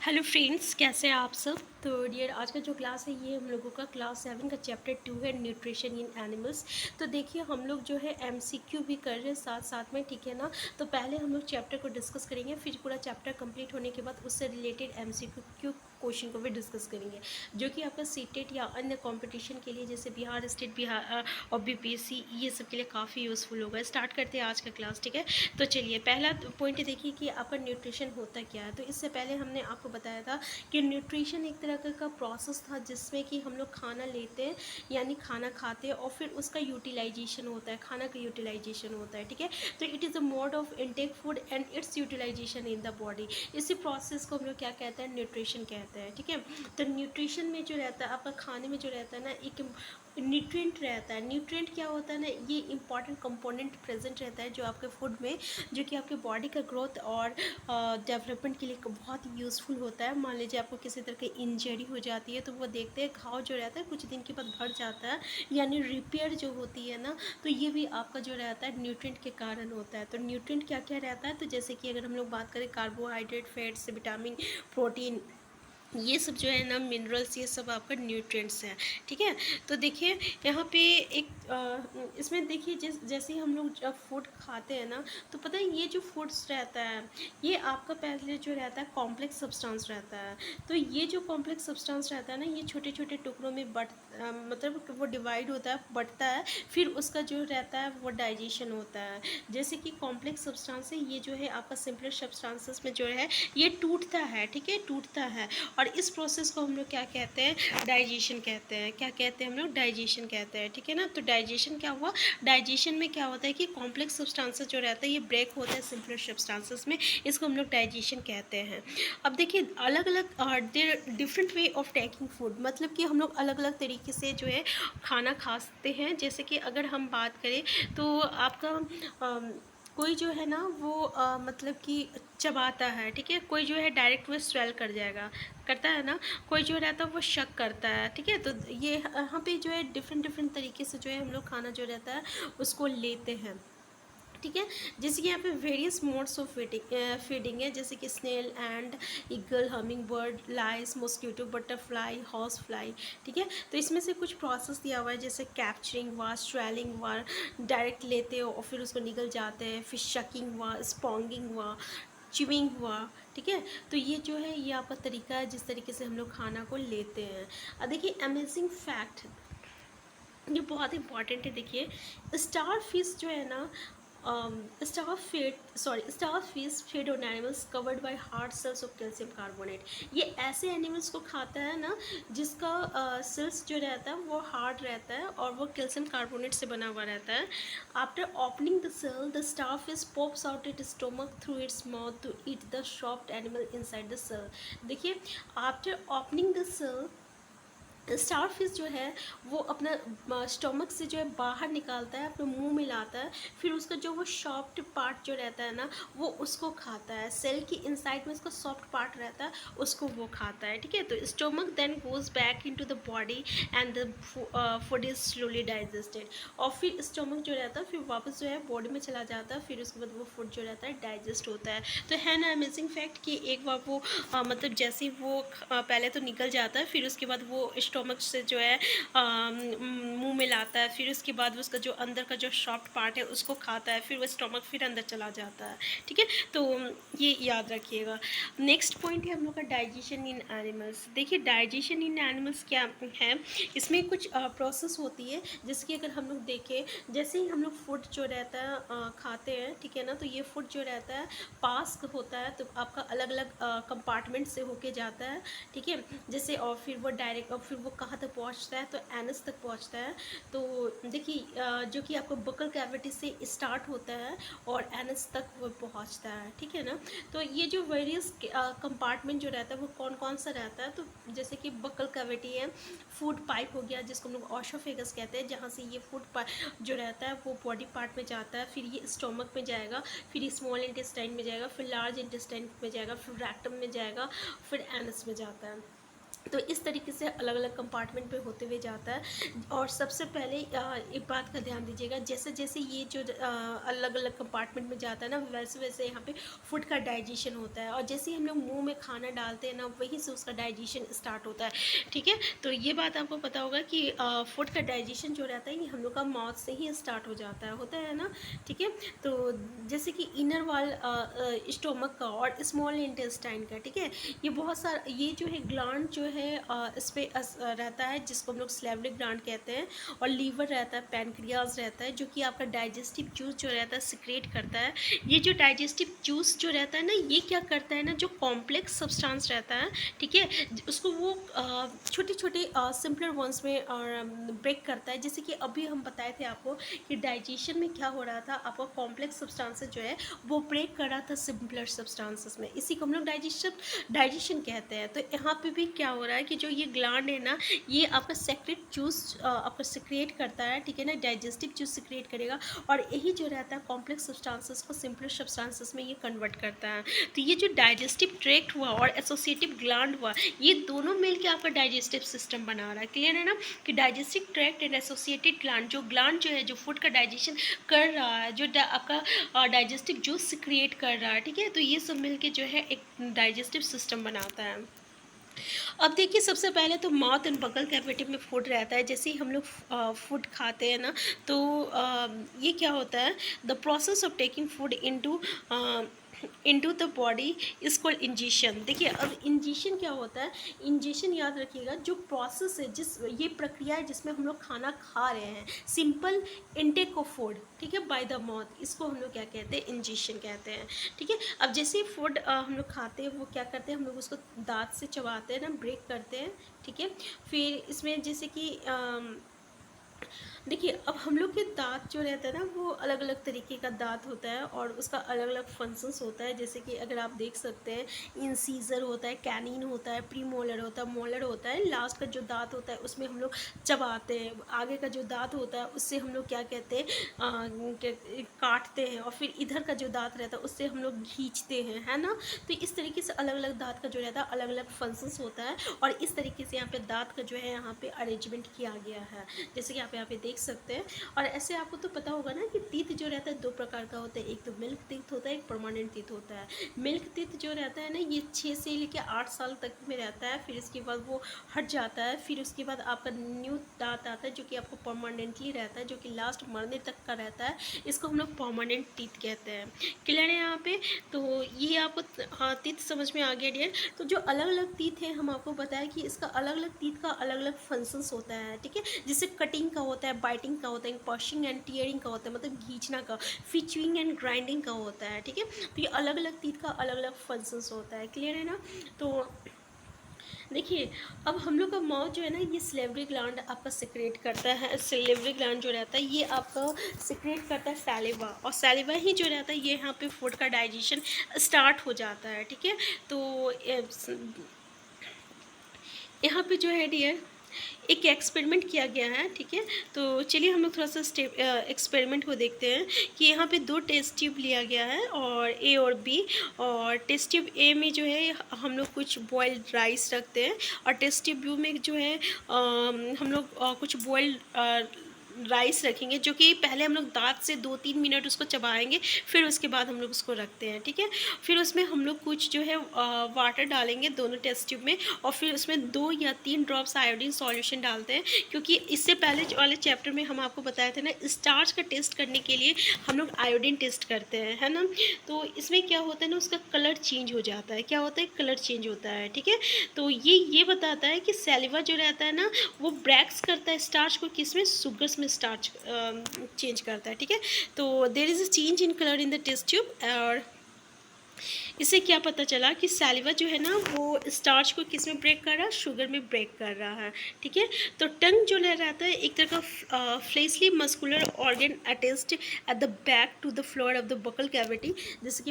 Hello friends, कैसे हैं आप सब। तो डियर, आज का जो क्लास है ये हम लोगों का क्लास 7 का चैप्टर 2 है, न्यूट्रिशन इन एनिमल्स। तो देखिए, हम लोग जो है एमसीक्यू भी कर रहे हैं साथ साथ में, ठीक है ना। तो पहले हम लोग चैप्टर को डिस्कस करेंगे, फिर पूरा चैप्टर कंप्लीट होने के बाद उससे रिलेटेड एमसीक्यू क्वेश्चन को भी डिस्कस करेंगे, जो कि आपका सीटेट या अन्य कंपटीशन के लिए, जैसे बिहार स्टेट, बिहार और बीपीएससी, ये सब के लिए काफ़ी यूज़फुल होगा। स्टार्ट करते हैं आज का क्लास, ठीक है। तो चलिए, पहला पॉइंट देखिए कि आपका न्यूट्रिशन होता क्या है। तो इससे पहले हमने आपको बताया था कि न्यूट्रिशन एक तरह का प्रोसेस था जिसमें कि हम लोग खाना लेते हैं, यानी खाना खाते हैं और फिर उसका यूटिलाइजेशन होता है, खाना का यूटिलाइजेशन होता है, ठीक है। तो it is a mode of intake food and its utilisation in the body. इसी प्रोसेस को हम लोग क्या कहते हैं, न्यूट्रिशन कहते हैं, ठीक है। तो न्यूट्रिशन में जो रहता है आपका खाने में, जो रहता है ना, एक न्यूट्रिएंट रहता है। न्यूट्रिएंट क्या होता है ना, ये इंपॉर्टेंट कंपोनेंट प्रेजेंट रहता है जो आपके फूड में, जो कि आपके बॉडी का ग्रोथ और डेवलपमेंट के लिए बहुत यूज़फुल होता है। मान लीजिए आपको किसी तरह की इंजरी हो जाती है, तो वो देखते हैं घाव जो रहता है कुछ दिन के बाद भर जाता है, यानी रिपेयर जो होती है ना, तो ये भी आपका जो रहता है न्यूट्रिएंट के कारण होता है। तो न्यूट्रिएंट क्या क्या रहता है, तो जैसे कि अगर हम लोग बात करें कार्बोहाइड्रेट, फैट्स, विटामिन, प्रोटीन, ये सब जो है ना, मिनरल्स, ये सब आपका न्यूट्रिएंट्स हैं, ठीक है। तो देखिए यहाँ पे एक इसमें देखिए, जैसे हम लोग जब फूड खाते हैं ना, तो पता है ये जो फूड्स रहता है, ये आपका पहले जो रहता है कॉम्प्लेक्स सब्सटेंस रहता है। तो ये जो कॉम्प्लेक्स सब्सटेंस रहता है ना, ये छोटे छोटे टुकड़ों में मतलब वो डिवाइड होता है, बढ़ता है, फिर उसका जो रहता है वो डाइजेशन होता है। जैसे कि कॉम्प्लेक्स सब्सटेंस है, ये जो है आपका सिंपलर सब्सटेंसेस में जो है ये टूटता है, ठीक है, टूटता है। और इस प्रोसेस को हम लोग क्या कहते हैं, डाइजेशन कहते हैं। क्या कहते हैं हम लोग, डाइजेशन कहते हैं, ठीक है ना। तो डाइजेशन क्या हुआ, डाइजेशन में क्या होता है कि कॉम्प्लेक्स सब्सटेंसेस जो रहता है ये ब्रेक होता है सिंपलर सब्सटेंसेस में, इसको हम लोग डाइजेशन कहते हैं। अब देखिए, अलग अलग there different way of taking food, मतलब कि हम लोग अलग अलग तरीके से जो है खाना खाते हैं। जैसे कि अगर हम बात करें तो आपका कोई जो है ना वो मतलब कि चबाता है, ठीक है। कोई जो है डायरेक्ट वो स्वेल कर जाएगा, करता है ना। कोई जो रहता है वो शक करता है, ठीक है। तो ये यहाँ पे जो है डिफरेंट डिफरेंट तरीके से जो है हम लोग खाना जो रहता है उसको लेते हैं, ठीक है। जैसे कि यहाँ पे वेरियस मोड्स ऑफ फीडिंग है, जैसे कि snail and eagle, humming bird, lice, mosquito, butterfly, horse fly, ठीक है। तो इसमें से कुछ प्रोसेस दिया हुआ है, जैसे कैप्चरिंग हुआ, स्वेलिंग हुआ, डायरेक्ट लेते हो और फिर उसको निकल जाते हैं, फिर शकिंग हुआ, स्पॉन्गिंग हुआ, चिविंग हुआ, ठीक है। तो ये जो है ये आपका तरीका है जिस तरीके से हम लोग खाना को लेते हैं। अब देखिए, अमेजिंग फैक्ट, ये बहुत इंपॉर्टेंट है। देखिए, स्टार फिश जो है ना, star fish feed on animals covered by hard shells of calcium carbonate. ये ऐसे एनिमल्स को खाता है ना जिसका सेल्स जो रहता है वो हार्ड रहता है और वो कैल्शियम कार्बोनेट से बना हुआ रहता है। After opening the shell, the starfish pops out it stomach through its mouth to eat the soft animal inside the shell. देखिए, after opening the shell, starfish जो है वो अपना स्टमक से जो है बाहर निकालता है, अपने मुंह में लाता है, फिर उसका जो वो सॉफ्ट पार्ट जो रहता है ना वो उसको खाता है। सेल की इनसाइड में उसका सॉफ्ट पार्ट रहता है, उसको वो खाता है, ठीक है। तो stomach then goes back into the body and the food is slowly digested. और फिर स्टमक जो रहता है फिर वापस जो है बॉडी में चला जाता है, फिर उसके बाद वो फूड जो रहता है डाइजेस्ट होता है। तो है ना अमेजिंग फैक्ट कि एक बार वो मतलब जैसे ही वो पहले तो निकल जाता है, फिर उसके बाद वो स्टोमक से जो है मुंह में लाता है, फिर उसके बाद उसका जो अंदर का जो सॉफ्ट पार्ट है उसको खाता है, फिर वो स्टोमक फिर अंदर चला जाता है, ठीक है। तो ये याद रखिएगा। नेक्स्ट पॉइंट है हम लोग का डाइजेशन इन एनिमल्स। देखिए, डाइजेशन इन एनिमल्स क्या है, इसमें कुछ प्रोसेस होती है। जैसे कि अगर हम लोग देखें, जैसे ही हम लोग फूड जो रहता है खाते हैं, ठीक है ना, तो ये फूड जो रहता है पास होता है, तो आपका अलग अलग कंपार्टमेंट से होके जाता है, ठीक है। जैसे और फिर वो डायरेक्ट, और फिर वो कहाँ तक पहुँचता है, तो एनस तक पहुँचता है। तो देखिए जो कि आपको बकल कैविटी से स्टार्ट होता है और एनस तक वो पहुँचता है, ठीक है ना। तो ये जो वेरियस कंपार्टमेंट जो रहता है वो कौन कौन सा रहता है, तो जैसे कि बकल कैविटी है, फूड पाइप हो गया जिसको हम लोग ऑशोफेगस कहते हैं, जहाँ से ये फूड जो रहता है वो बॉडी पार्ट में जाता है, फिर ये स्टोमक में जाएगा, फिर स्मॉल इंटेस्टाइन में जाएगा, फिर लार्ज इंटेस्टाइन में जाएगा, फिर रैक्टम में जाएगा, फिर एनस में जाता है। तो इस तरीके से अलग अलग कंपार्टमेंट पे होते हुए जाता है। और सबसे पहले एक बात का ध्यान दीजिएगा, जैसे जैसे ये जो अलग अलग कंपार्टमेंट में जाता है ना, वैसे वैसे यहाँ पे फूड का डाइजेशन होता है, और जैसे ही हम लोग मुंह में खाना डालते हैं ना, वहीं से उसका डाइजेशन स्टार्ट होता है। ठीक है, तो ये बात आपको पता होगा कि फूड का डाइजेशन जो रहता है ये हम लोग का माउथ से ही स्टार्ट हो जाता है, होता है ना। ठीक है, तो जैसे कि इनर वाल स्टोमक का और स्मॉल इंटेस्टाइन का, ठीक है, ये बहुत सारा, ये जो है ग्लैंड जो है इस पे रहता है, जिसको हम लोग स्लेवरिक ग्लैंड कहते हैं। और लीवर रहता है, पैनक्रियाज रहता है, जो कि आपका डाइजेस्टिव जूस जो रहता है सिक्रेट करता है। ये जो डाइजेस्टिव जूस जो रहता है ना, ये क्या करता है ना, जो कॉम्प्लेक्स सब्सटेंस रहता है, ठीक है, उसको वो छोटे छोटे सिंपलर वंस में ब्रेक करता है। जैसे कि अभी हम बताए थे आपको कि डाइजेशन में क्या हो रहा था, आपका कॉम्प्लेक्स सब्सटेंसेस जो है वो ब्रेक कर रहा था सिंपलर सब्सटेंसेस में, इसी को हम लोग डाइजेशन कहते हैं। तो यहाँ पे भी क्या हो रहा है कि जो ये ग्लैंड है ना, ये आपका सेक्रेट जूस आपका सिक्रिएट करता है, ठीक है ना, डाइजेस्टिव जूस सिक्रिएट करेगा, और यही जो रहता है कॉम्प्लेक्स सब्सटेंसेस को सिंपलर सब्सटेंसेस में ये कन्वर्ट करता है। तो ये जो डाइजेस्टिव ट्रैक्ट हुआ और एसोसिएटिव ग्लैंड हुआ, ये दोनों मिलकर आपका डाइजेस्टिव सिस्टम बना रहा है। क्लियर है ना, कि digestive tract and associated gland जो है, जो फूड का डाइजेशन कर रहा है, जो आपका डाइजेस्टिव जूस सिक्रिएट कर रहा है, ठीक है, तो ये सब मिलके जो है एक डाइजेस्टिव सिस्टम बनाता है। अब देखिए, सबसे पहले तो माउथ एंड बगल कैविटी में फूड रहता है। जैसे ही हम लोग फूड खाते हैं ना, तो ये क्या होता है, the process of taking food into the body is called ingestion. देखिए, अब इंजेशन क्या होता है, इंजेशन याद रखिएगा, जो प्रोसेस है, ये प्रक्रिया है जिसमें हम लोग खाना खा रहे हैं, सिंपल इनटेक ऑफ फूड, ठीक है, बाय द माउथ, इसको हम लोग क्या कहते हैं, इंजेशन कहते हैं। ठीक है, अब जैसे ही फूड हम लोग खाते हैं, वो क्या करते हैं, हम लोग उसको दांत से चबाते हैं ना, ब्रेक करते हैं। ठीक है, फिर इसमें जैसे कि देखिए, अब हम लोग के दांत जो रहता है ना, वो अलग अलग तरीके का दांत होता है और उसका अलग अलग फंक्शंस होता है। जैसे कि अगर आप देख सकते हैं, इंसीजर होता है, कैनिन होता है, प्री मोलर होता है, मोलर होता है, लास्ट का जो दांत होता है उसमें हम लोग चबाते हैं, आगे का जो दांत होता है उससे हम लोग क्या कहते हैं, काटते हैं, और फिर इधर का जो दांत रहता है उससे हम लोग खींचते हैं, है ना। तो इस तरीके से अलग अलग दांत का जो रहता है अलग अलग फंक्शंस होता है, और इस तरीके से यहाँ पे दांत का जो है यहाँ पे अरेंजमेंट किया गया है, जैसे कि आप यहाँ पे देख सकते हैं। और ऐसे आपको तो पता होगा ना कि टीथ जो रहता है दो प्रकार का होता है, एक तो मिल्क टीथ होता है, एक परमानेंट टीथ होता है। मिल्क टीथ जो रहता है ना, ये 6 से लेकर 8 साल तक में रहता है, फिर इसके बाद वो हट जाता है, फिर उसके बाद आपका न्यू दांत आता है जो कि आपको परमानेंटली रहता है, जो कि लास्ट मरने तक का रहता है। इसको हम लोग परमानेंट टीथ कहते हैं। क्लियर है यहाँ पे, तो ये आपको हाँ टीथ समझ में आ गया डियर। तो जो अलग अलग टीथ है, हम आपको बताया कि इसका अलग अलग टीथ का अलग अलग फंक्शंस होता है, ठीक है, जैसे कटिंग का होता है, बाइटिंग का होता है, पॉशिंग एंड टीयरिंग का होता है, मतलब खींचना का, फिर च्यूइंग एंड ग्राइंडिंग का होता है, ठीक है। तो ये अलग अलग टीथ का अलग अलग फंक्शंस होता है। क्लियर है ना, तो देखिए, अब हम लोग का माउथ जो है ना, ये सलेवरी ग्लैंड आपका सिक्रेट करता है। सलेवरी ग्लैंड जो रहता है ये आपका सिक्रेट करता है सैलिवा, और सैलिवा ही जो रहता है ये यहाँ पे फूड का डाइजेशन स्टार्ट हो जाता है, ठीक है। तो यहाँ पे जो है डियर एक एक्सपेरिमेंट किया गया है, ठीक है। तो चलिए हम लोग थोड़ा सा एक्सपेरिमेंट को देखते हैं कि यहाँ पे 2 टेस्ट ट्यूब लिया गया है, और ए और बी। और टेस्ट ट्यूब ए में जो है हम लोग कुछ बॉइल्ड राइस रखते हैं, और टेस्ट ट्यूब बी में जो है हम लोग कुछ बॉइल्ड राइस रखेंगे, जो कि पहले हम लोग दांत से 2-3 मिनट उसको चबाएंगे, फिर उसके बाद हम लोग उसको रखते हैं, ठीक है। फिर उसमें हम लोग कुछ जो है वाटर डालेंगे दोनों टेस्ट ट्यूब में, और फिर उसमें 2 या 3 ड्रॉप्स आयोडीन सॉल्यूशन डालते हैं, क्योंकि इससे पहले वाले चैप्टर में हम आपको बताए थे ना, स्टार्च का टेस्ट करने के लिए हम लोग आयोडीन टेस्ट करते हैं, है ना। तो इसमें क्या होता है ना, उसका कलर चेंज हो जाता है, क्या होता है, कलर चेंज होता है, ठीक है। तो ये बताता है कि सैलिवा जो रहता है ना, वो ब्रेक्स करता है स्टार्च को, किसमें, शुगर्स में स्टार्च चेंज करता है, ठीक है। तो there is a change in colour in the test tube, और इससे क्या पता चला कि सैलिवा जो है ना, वो स्टार्च को किस में ब्रेक कर रहा है, शुगर में ब्रेक कर रहा है, ठीक है। तो टंग जो रहता है एक तरह का fleshly muscular organ attached at the back to the floor of the buccal cavity. जैसे कि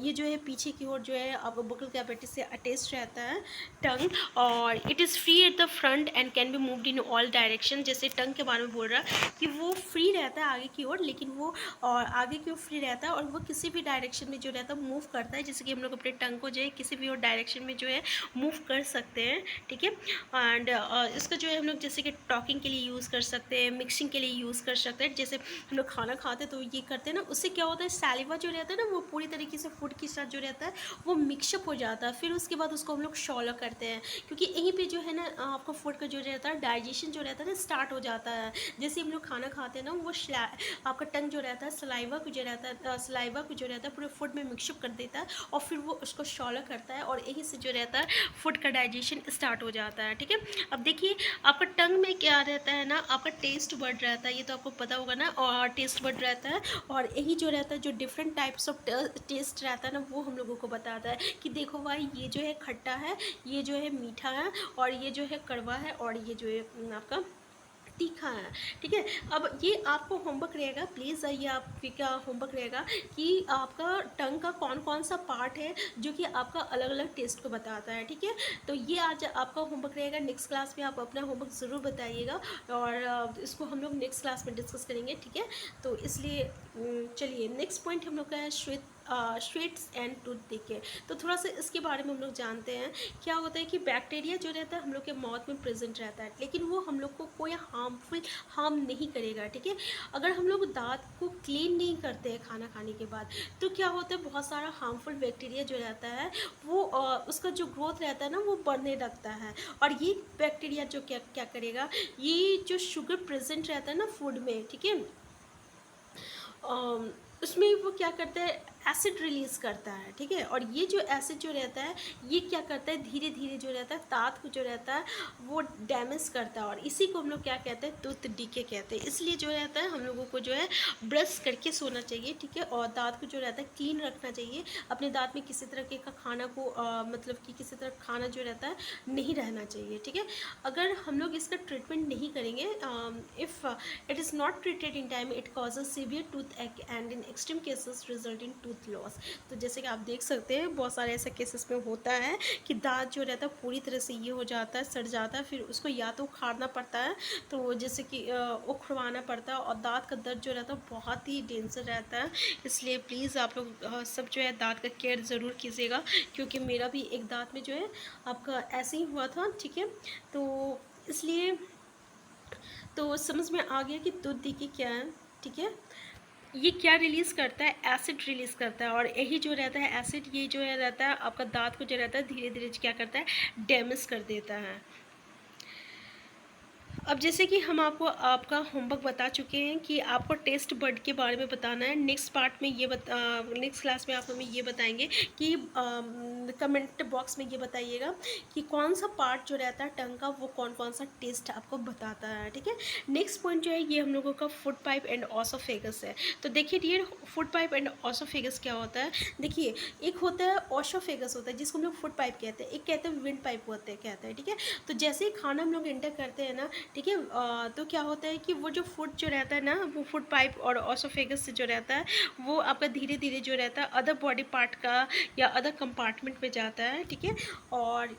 ये जो है पीछे की ओर जो है आपका बकल कैविटी से अटैच रहता है टंग, और it is free at the front end can be moved in all direction. जैसे टंग के बारे में बोल रहा है कि वो फ्री रहता है आगे की ओर, लेकिन वो और आगे की ओर फ्री रहता है, और वो किसी भी डायरेक्शन में जो रहता है मूव करता है। जैसे कि हम लोग अपने टंग को जो है किसी भी और डायरेक्शन में जो है मूव कर सकते हैं, ठीक है। एंड इसका जो है हम लोग जैसे कि टॉकिंग के लिए यूज़ कर सकते हैं, मिक्सिंग के लिए यूज़ कर सकते हैं। जैसे हम लोग खाना खाते हैं तो ये करते हैं ना, उससे क्या होता है सैलिवा जो रहता है ना वो पूरी तरीके से फूड के साथ जो रहता है वो मिक्सअप हो जाता है। फिर उसके बाद उसको हम लोग शॉलो करते हैं, क्योंकि यहीं पे जो है ना आपका फूड का जो रहता है डाइजेशन जो रहता है ना स्टार्ट हो जाता है। जैसे हम लोग खाना खाते हैं ना वो आपका टंग जो रहता है सलाइवा को जो रहता है सलाइवा को जो रहता है पूरे फूड में मिक्सअप कर देता है और फिर वो उसको शॉलो करता है और यहीं से जो रहता है फूड का डाइजेशन स्टार्ट हो जाता है, ठीक है। अब देखिए आपका टंग में क्या रहता है ना, आपका टेस्ट बर्ड रहता है, ये तो आपको पता होगा ना, और टेस्ट बर्ड रहता है और यही जो रहता है जो डिफरेंट टाइप्स ऑफ टेस्ट रहता है ना वो हम लोगों को बताता है कि देखो भाई ये जो है खट्टा है, ये जो है मीठा है, और ये जो है कड़वा है, और ये जो है आपका तीखा है, ठीक है। अब ये आपको होमवर्क रहेगा, प्लीज़ ये आपका होमवर्क रहेगा कि आपका टंग का कौन कौन सा पार्ट है जो कि आपका अलग अलग टेस्ट को बताता है, ठीक है। तो ये आज आपका होमवर्क रहेगा, नेक्स्ट क्लास में आप अपना होमवर्क ज़रूर बताइएगा और इसको हम लोग नेक्स्ट क्लास में डिस्कस करेंगे, ठीक है। तो इसलिए चलिए नेक्स्ट पॉइंट हम लोग का है स्वीट्स एंड टूथ देखिए। तो थोड़ा सा इसके बारे में हम लोग जानते हैं। क्या होता है कि बैक्टीरिया जो रहता है हम लोग के माउथ में प्रेजेंट रहता है, लेकिन वो हम लोग को कोई हार्म नहीं करेगा, ठीक है। अगर हम लोग दांत को क्लीन नहीं करते हैं खाना खाने के बाद तो क्या होता है बहुत सारा हार्मफुल बैक्टीरिया जो रहता है वो उसका जो ग्रोथ रहता है ना वो बढ़ने लगता है। और ये बैक्टीरिया जो क्या क्या करेगा, ये जो शुगर प्रेजेंट रहता है ना फूड में, ठीक है, उसमें वो क्या करता है एसिड रिलीज़ करता है, ठीक है। और ये जो एसिड जो रहता है ये क्या करता है धीरे धीरे जो रहता है दांत को जो रहता है वो डैमेज करता है, और इसी को हम लोग क्या कहते हैं टूथ डीके कहते हैं। इसलिए जो रहता है हम लोगों को जो है ब्रश करके सोना चाहिए, ठीक है, और दांत को जो रहता है क्लीन रखना चाहिए। अपने दांत में किसी तरह का खाना को मतलब कि किसी तरह खाना जो रहता है नहीं रहना चाहिए, ठीक है। अगर हम लोग इसका ट्रीटमेंट नहीं करेंगे, if it is not treated in time it causes severe toothache and in extreme cases result in tooth loss. तो जैसे कि आप देख सकते हैं बहुत सारे ऐसे केसेस में होता है कि दांत जो रहता है पूरी तरह से ये हो जाता है सड़ जाता है, फिर उसको या तो उखाड़ना पड़ता है, तो जैसे कि उखड़वाना पड़ता है, और दांत का दर्द जो रहता है बहुत ही डेंजर रहता है। इसलिए प्लीज़ आप लोग सब जो है दांत का केयर ज़रूर कीजिएगा, क्योंकि मेरा भी एक दांत में जो है आपका ऐसे ही हुआ था, ठीक है। तो इसलिए तो समझ में आ गया कि दूध देखिए क्या है, ठीक है। ये क्या रिलीज़ करता है एसिड रिलीज़ करता है, और यही जो रहता है एसिड ये जो है रहता है आपका दांत को जो रहता है धीरे धीरे क्या करता है डैमेज कर देता है। अब जैसे कि हम आपको आपका होमवर्क बता चुके हैं कि आपको टेस्ट बड के बारे में बताना है। नेक्स्ट पार्ट में ये नेक्स्ट क्लास में आप हमें ये बताएंगे कि कमेंट बॉक्स में ये बताइएगा कि कौन सा पार्ट जो रहता है टंग का वो कौन कौन सा टेस्ट आपको बताता है, ठीक है। नेक्स्ट पॉइंट जो है ये हम लोगों का फूड पाइप एंड ऑसोफेगस है। तो देखिए dear food pipe and oesophagus क्या होता है, देखिए एक होता है ऑसोफेगस होता है जिसको हम लोग फूड पाइप कहते हैं, एक कहते हैं विंड पाइप होते हैं कहते हैं, ठीक है। तो जैसे ही खाना हम लोग एंटर करते हैं ना, ठीक है, तो क्या होता है कि वो जो फूड जो रहता है ना वो फूड पाइप और ऑसोफेगस से जो रहता है वो आपका धीरे धीरे जो रहता है अदर बॉडी पार्ट का या अदर कंपार्टमेंट में जाता है, ठीक है। और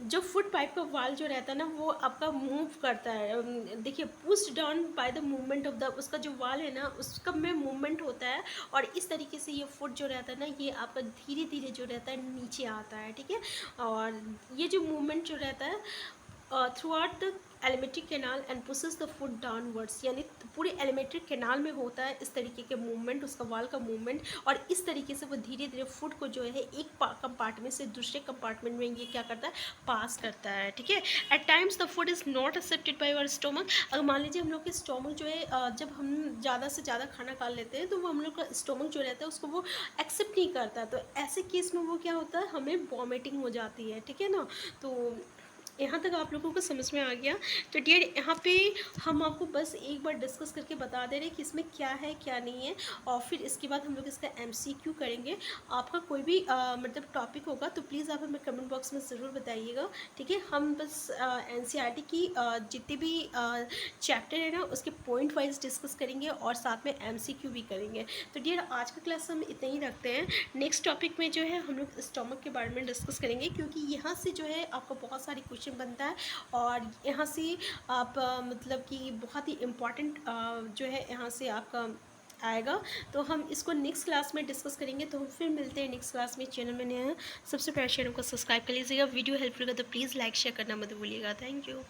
जो फुट पाइप का वाल जो रहता है ना वो आपका मूव करता है, देखिए pushed down by the movement of the, उसका जो वाल है ना उसका में मूवमेंट होता है, और इस तरीके से ये फुट जो रहता है ना ये आपका धीरे धीरे जो रहता है नीचे आता है, ठीक है। और ये जो मूवमेंट जो रहता है through out the alimentary canal and pushes the foot downwards, यानी पूरे एलिमेंट्री कैनाल में होता है इस तरीके के मूवमेंट, उसका वाल का मूवमेंट, और इस तरीके से वो धीरे धीरे फुट को जो है एक कंपार्टमेंट से दूसरे कंपार्टमेंट में ये क्या करता है पास करता है, ठीक है। At times the food is not accepted by our stomach. अगर मान लीजिए हम लोग के स्टोमक जो है जब हम ज़्यादा से ज़्यादा खाना खा लेते हैं तो वो हम लोग का स्टोमक जो रहता है उसको वो एक्सेप्ट नहीं करता, तो ऐसे केस में वो क्या होता है हमें वॉमिटिंग हो जाती है, ठीक है ना। तो यहाँ तक आप लोगों को समझ में आ गया। तो डियर यहाँ पे हम आपको बस एक बार डिस्कस करके बता दे रहे हैं कि इसमें क्या है क्या नहीं है, और फिर इसके बाद हम लोग इसका MCQ करेंगे। आपका कोई भी मतलब टॉपिक होगा तो प्लीज़ आप हमें कमेंट बॉक्स में ज़रूर बताइएगा, ठीक है। हम बस NCERT की जितने भी चैप्टर है ना उसके पॉइंट वाइज डिस्कस करेंगे और साथ में MCQ भी करेंगे। तो डियर आज का क्लास हम इतना ही रखते हैं। नेक्स्ट टॉपिक में जो है हम लोग स्टोमक के बारे में डिस्कस करेंगे, क्योंकि यहाँ से जो है आपका बहुत सारी क्वेश्चन बनता है, और यहाँ से आप मतलब कि बहुत ही इम्पॉर्टेंट जो है यहाँ से आपका आएगा, तो हम इसको नेक्स्ट क्लास में डिस्कस करेंगे। तो हम फिर मिलते हैं नेक्स्ट क्लास में। चैनल में नया है, सबसे पहले चैनल को सब्सक्राइब कर लीजिएगा। वीडियो हेल्पफुल लगा तो प्लीज़ लाइक शेयर करना मत भूलिएगा। Thank you.